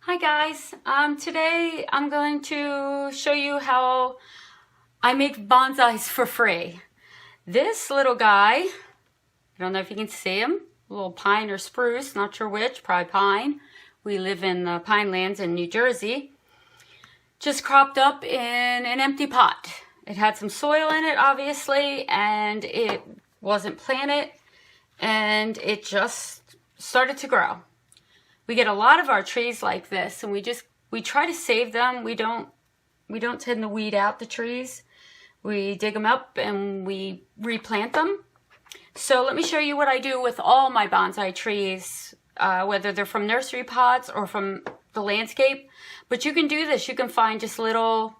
Hi guys, today I'm going to show you how I make bonsais for free. This little guy, I don't know if you can see him, a little pine or spruce, not sure which, probably pine. We live in the pine lands in New Jersey. Just cropped up in an empty pot. It had some soil in it obviously, and it wasn't planted, and it just started to grow. We get a lot of our trees like this, and we try to save them. We don't tend to weed out the trees. We dig them up and we replant them. So let me show you what I do with all my bonsai trees, whether they're from nursery pots or from the landscape. But you can do this. You can find just little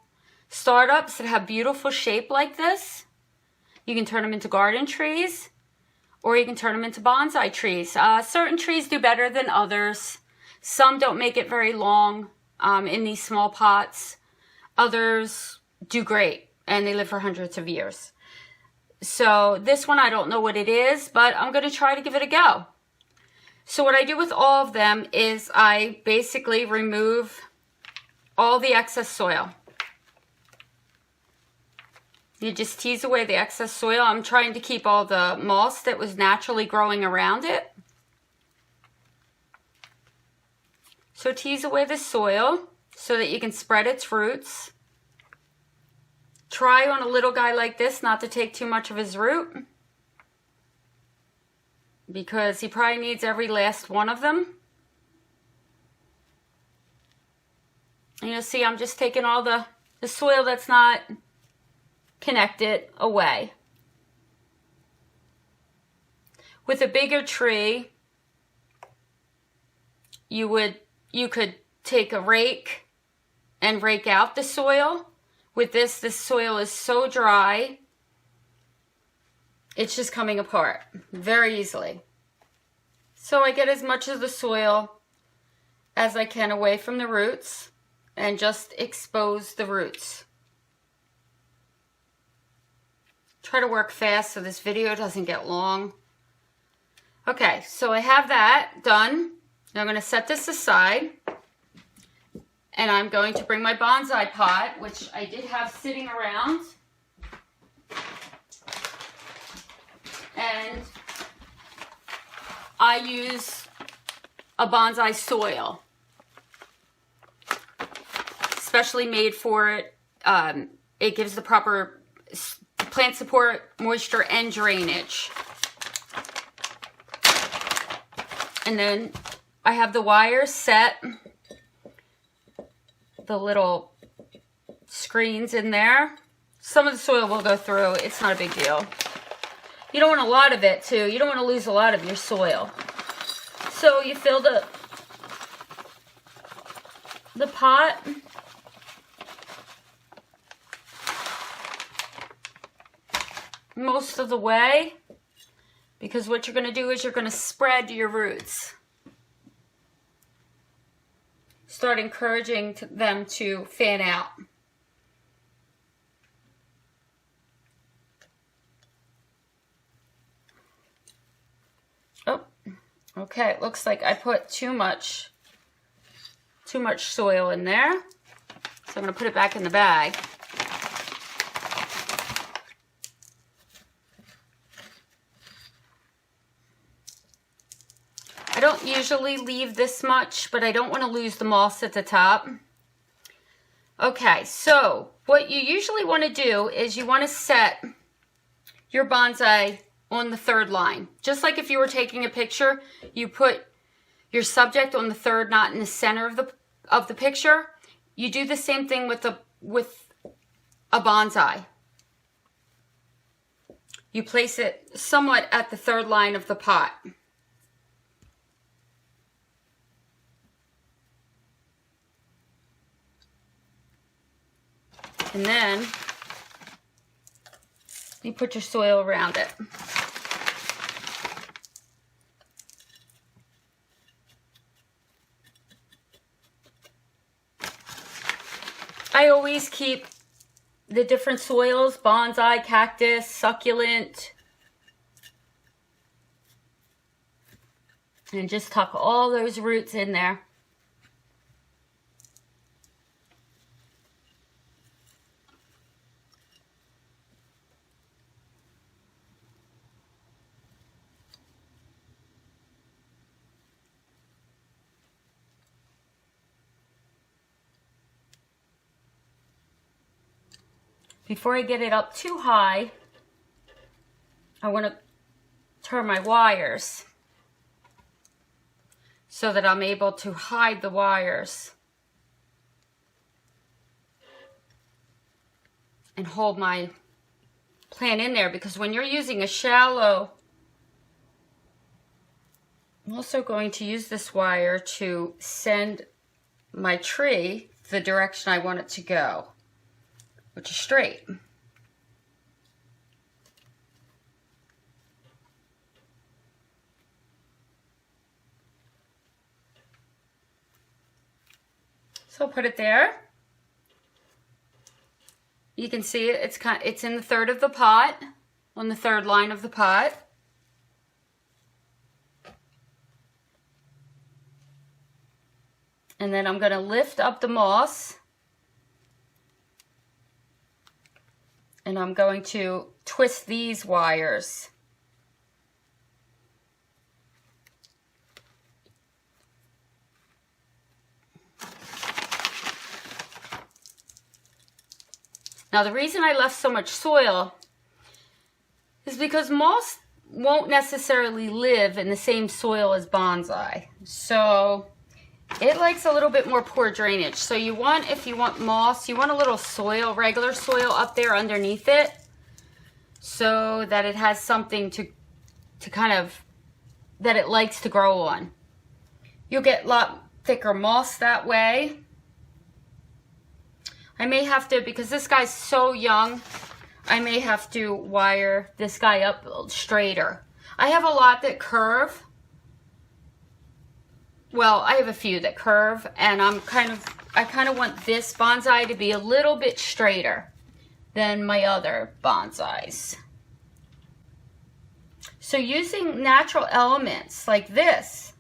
startups that have beautiful shape like this. You can turn them into garden trees, or you can turn them into bonsai trees. Certain trees do better than others. Some don't make it very long in these small pots. Others do great, and they live for hundreds of years. So this one, I don't know what it is, but I'm going to try to give it a go. So what I do with all of them is I basically remove all the excess soil. You just tease away the excess soil. I'm trying to keep all the moss that was naturally growing around it. So tease away the soil so that you can spread its roots. Try on a little guy like this not to take too much of his root, because he probably needs every last one of them. And you'll see I'm just taking all the soil that's not connected away. With a bigger tree, you could take a rake and rake out the soil. With this soil is so dry, it's just coming apart very easily. So I get as much of the soil as I can away from the roots and just expose the roots. Try to work fast so this video doesn't get long. Okay, so I have that done. Now I'm going to set this aside, and I'm going to bring my bonsai pot, which I did have sitting around, and I use a bonsai soil, specially made for it. It gives the proper plant support, moisture, and drainage. And then I have the wires set, the little screens in there. Some of the soil will go through. It's not a big deal. You don't want a lot of it too. You don't want to lose a lot of your soil. So you fill the pot. Most of the way, because what you're going to do is you're going to spread your roots. Start encouraging them to fan out. Oh, okay, it looks like I put too much soil in there. So I'm going to put it back in the bag. I don't usually leave this much, but I don't want to lose the moss at the top. Okay, so what you usually want to do is you want to set your bonsai on the third line. Just like if you were taking a picture, you put your subject on the third, not in the center of the picture. You do the same thing with a bonsai. You place it somewhat at the third line of the pot. And then you put your soil around it. I always keep the different soils, bonsai, cactus, succulent, and just tuck all those roots in there. before I get it up too high, I want to turn my wires so that I'm able to hide the wires and hold my plant in there, because when you're using a shallow, I'm also going to use this wire to send my tree the direction I want it to go, which is straight. So I'll put it there. You can see it, it's in the third of the pot, on the third line of the pot. And then I'm going to lift up the moss, and I'm going to twist these wires. Now the reason I left so much soil is because moss won't necessarily live in the same soil as bonsai. So it likes a little bit more poor drainage. So you want, if you want moss, you want a little soil, regular soil up there underneath it, so that it has something to kind of, that it likes to grow on. You'll get a lot thicker moss that way. I may have to, because this guy's so young, I may have to wire this guy up straighter. I have a lot that curve. Well, I have a few that curve, and I kind of want this bonsai to be a little bit straighter than my other bonsais. So using natural elements like this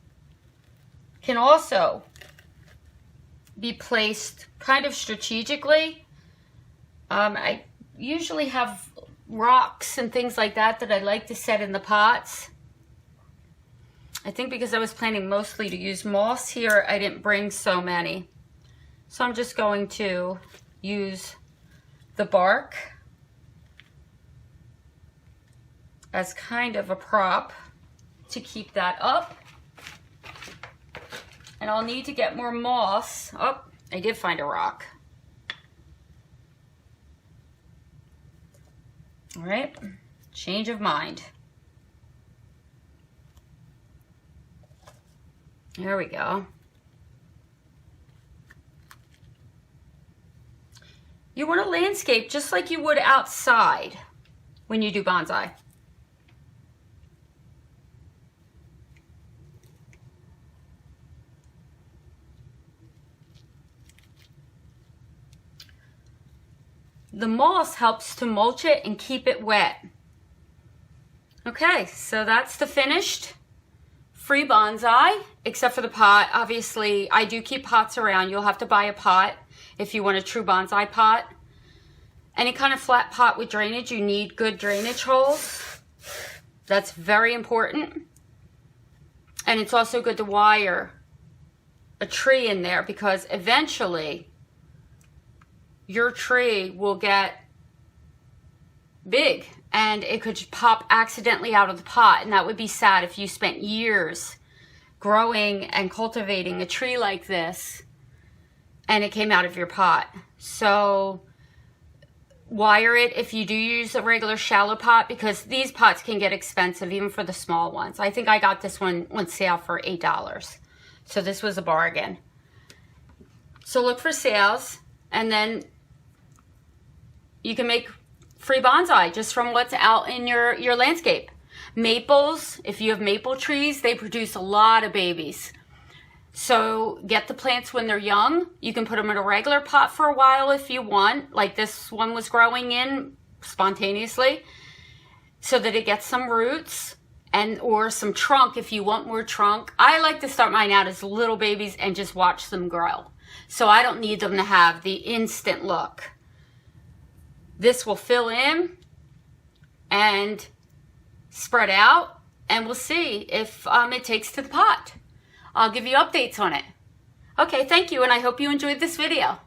can also be placed kind of strategically. I usually have rocks and things like that I like to set in the pots. I think because I was planning mostly to use moss here, I didn't bring so many. So I'm just going to use the bark as kind of a prop to keep that up. And I'll need to get more moss. Oh, I did find a rock. All right, change of mind. There we go. You want to landscape just like you would outside when you do bonsai. The moss helps to mulch it and keep it wet. Okay, so that's the finished free bonsai, except for the pot. Obviously, I do keep pots around. You'll have to buy a pot if you want a true bonsai pot. Any kind of flat pot with drainage, you need good drainage holes. That's very important. And it's also good to wire a tree in there, because eventually your tree will get big and it could pop accidentally out of the pot, and that would be sad if you spent years growing and cultivating a tree like this and it came out of your pot. So wire it if you do use a regular shallow pot, because these pots can get expensive even for the small ones. I think I got this one on sale for $8. So this was a bargain. So look for sales, and then you can make free bonsai just from what's out in your landscape. Maples, if you have maple trees, they produce a lot of babies. So get the plants when they're young. You can put them in a regular pot for a while if you want, like this one was growing in spontaneously, so that it gets some roots and or some trunk if you want more trunk. I like to start mine out as little babies and just watch them grow. So I don't need them to have the instant look. This will fill in and spread out, and we'll see if it takes to the pot. I'll give you updates on it. Okay, thank you, and I hope you enjoyed this video.